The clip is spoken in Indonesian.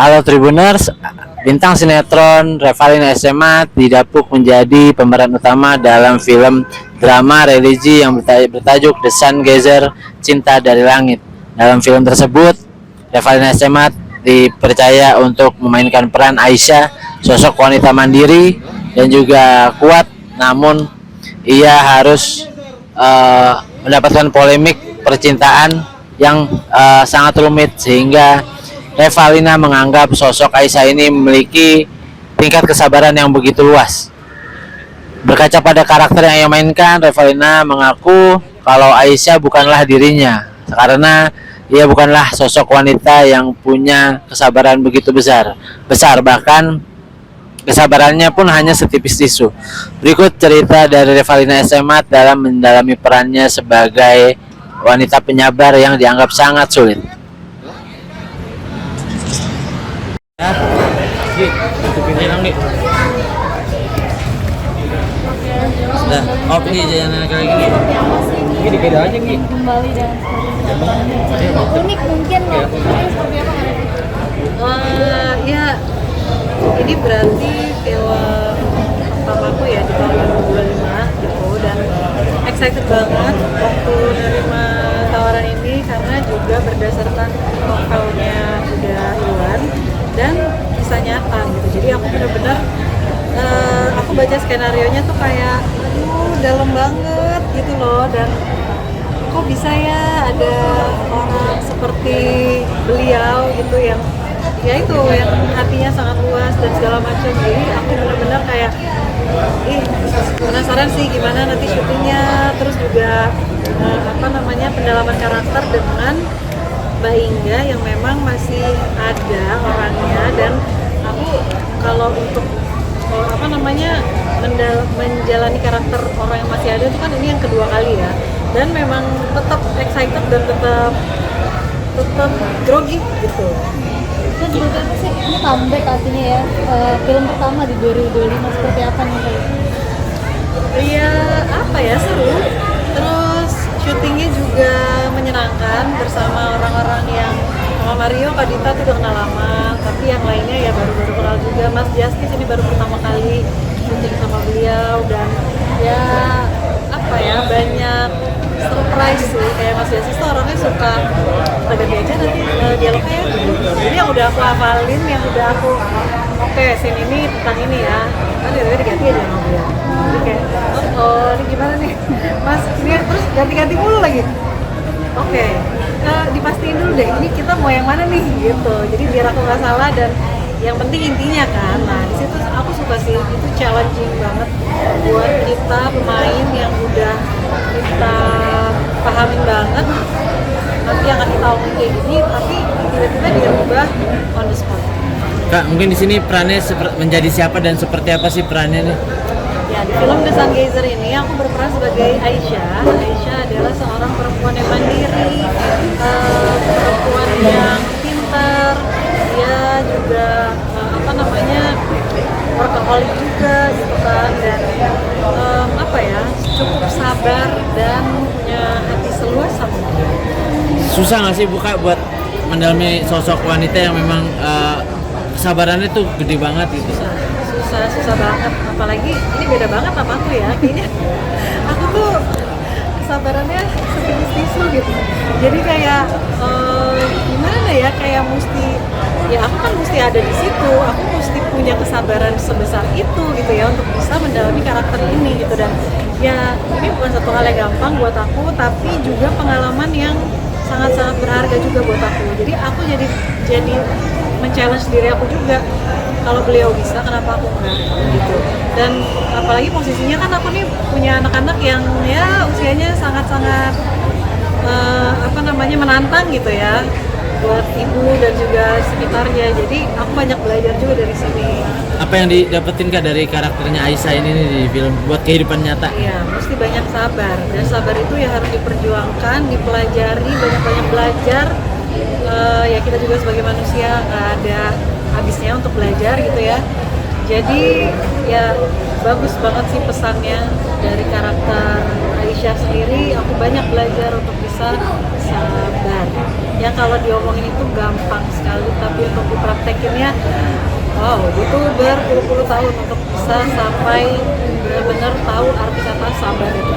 Halo Tribuners, bintang sinetron Revalina SMA didapuk menjadi pemeran utama dalam film drama religi yang bertajuk The Sun Gazer Cinta dari Langit. Dalam film tersebut, Revalina SMA dipercaya untuk memainkan peran Aisyah, sosok wanita mandiri dan juga kuat, namun ia harus mendapatkan polemik percintaan yang sangat rumit sehingga Revalina menganggap sosok Aisyah ini memiliki tingkat kesabaran yang begitu luas. Berkaca pada karakter yang ia mainkan, Revalina mengaku kalau Aisyah bukanlah dirinya karena ia bukanlah sosok wanita yang punya kesabaran begitu besar. Bahkan kesabarannya pun hanya setipis tisu. Berikut cerita dari Revalina SMA dalam mendalami perannya sebagai wanita penyabar yang dianggap sangat sulit. Nah, oke jangan kayak gini. Gini beda aja Gi. Kembali dan unik mungkin loh. Seperti apa? Ya, ini berarti film pertamaku ya di tahun 2025 gitu, dan excited banget waktu nerima tawaran ini karena juga berdasarkan novelnya udah Iwan dan kisah nyata gitu. Jadi aku benar-benar aku baca skenarionya tuh kayak dalam banget gitu loh, dan kok bisa ya ada orang seperti beliau gitu yang ya itu yang hatinya sangat luas dan segala macam. Jadi aku benar-benar kayak penasaran sih gimana nanti syutingnya, terus juga pendalaman karakter dengan Mbak Inga yang memang masih ada orangnya, dan aku kalau untuk menjalani karakter orang yang masih ada itu kan ini yang kedua kali ya, dan memang tetap excited dan tetap grogi gitu. Itu juga sih ini comeback artinya ya, film pertama di 2025 seperti apa nih? Iya, seru. Terus syutingnya juga menyenangkan bersama orang-orang yang sama Mario, Kak Dita tuh udah kenal lama, tapi yang lainnya ya baru-baru kenal juga. Mas Justice ini baru pertama kali syuting sama beliau, dan ya banyak surprise sih. Kayak Mas Justice tuh orangnya suka ganti aja nanti dialognya ya. Jadi yang udah aku hafalin, yang udah aku scene ini tentang ini ya, kan diganti aja sama beliau. Jadi kayak ini gimana nih Mas, ini terus ganti-ganti mulu lagi. Dipastiin dulu deh, ini kita mau yang mana nih gitu. Jadi biar aku nggak salah, dan yang penting intinya kan. Nah di situ aku suka sih, itu challenging banget buat kita pemain yang udah kita pahamin banget. Nanti akan kita omongin kayak gini, tapi tiba-tiba dia ubah on the spot. Kak, mungkin di sini perannya menjadi siapa dan seperti apa sih perannya nih? Ya, di film The Sun Gazer ini aku berperan sebagai Aisyah. Aisyah adalah seorang perempuan yang mandiri, perempuan yang pintar. Dia juga workaholic juga gitu kan, dan cukup sabar dan punya hati seluas sama dia. Susah nggak sih buat mendalami sosok wanita yang memang kesabarannya tuh gede banget gitu? Susah banget, apalagi ini beda banget sama aku ya. Kayaknya aku tuh kesabarannya setipis tisu gitu. Jadi kayak gimana ya, kayak aku kan mesti ada di situ, aku mesti punya kesabaran sebesar itu gitu ya untuk bisa mendalami karakter ini gitu. Dan ya ini bukan satu hal yang gampang buat aku, tapi juga pengalaman yang sangat-sangat berharga juga buat aku. Jadi aku jadi men-challenge diri aku juga, kalau beliau bisa kenapa aku enggak gitu. Dan apalagi posisinya kan aku nih punya anak-anak yang ya usianya sangat-sangat menantang gitu ya buat ibu dan juga sekitarnya. Jadi aku banyak belajar juga dari sini. Apa yang didapetin Kak dari karakternya Aisyah ini nih di film buat kehidupan nyata? Iya, mesti banyak sabar, dan sabar itu ya harus diperjuangkan, dipelajari, banyak-banyak belajar. Ya kita juga sebagai manusia nggak ada habisnya untuk belajar gitu ya. Jadi ya bagus banget sih pesannya dari karakter Aisyah sendiri. Aku banyak belajar untuk bisa sabar. Ya kalau diomongin itu gampang sekali, tapi untuk dipraktek praktekinnya wow, butuh berpuluh-puluh tahun untuk bisa sampai benar-benar tahu arti kata sabar itu.